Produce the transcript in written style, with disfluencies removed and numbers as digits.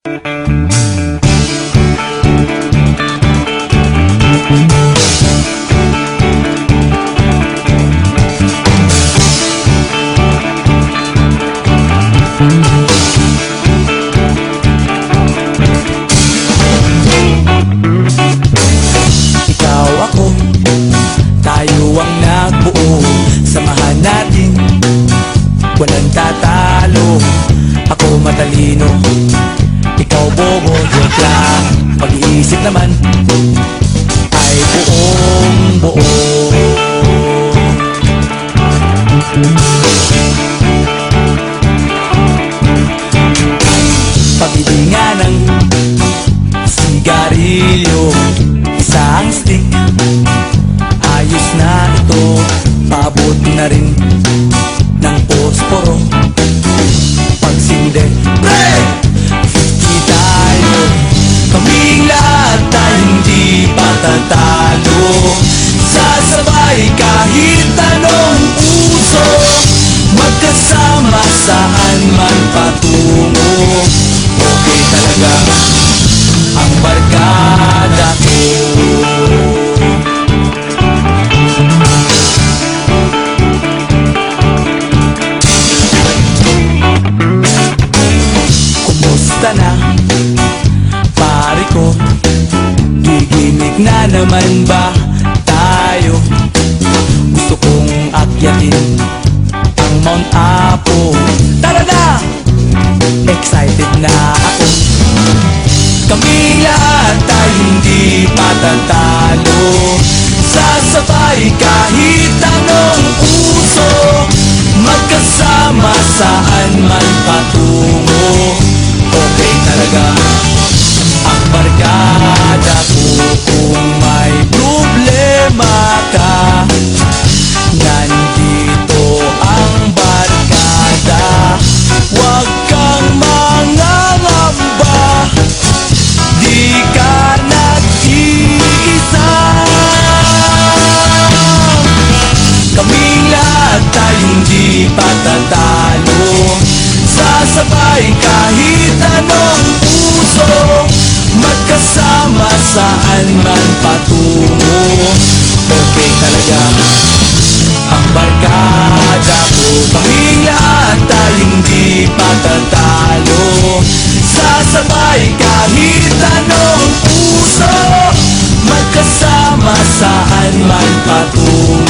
Ikaw ako, tayo ang nagbuo. Samahan natin, walang tatalo. Ako matalino, ikaw bobo. Joke lang, pag-iisip naman ay buong buo. Pabili nga ng sigarilyo, isang stick, ayos na ito. Paabot na rin ng posporo. Pagsinde, pre! 50 tayo, kaming lahat tayo hindi patatalo. Sasabay kahit anong uso, magkasama saan man patungo. Okay talaga ang barkada ko. Kumusta na, pare ko? Giginig na naman ba tayo? Gusto kong akyatin ang Mount Apo. Tara na! Excited na ako. Kaming lahat tayo hindi patatalo. Sasabay kahit anong uso, magkasama saan man patungo. Okay talaga ang barkada ko. Kung may problema ka, nandito ang barkada. Huwag kang mangangamba, di ka nag-iisa. Kaming lahat tayo hindi patatalo. Sasabay kahit anong uso, magkasama saan man patungo. Okay talaga ang barkada ko. Kaming lahat tayo hindi patatalo. Sasabay kahit anong uso, magkasama saan man patungo.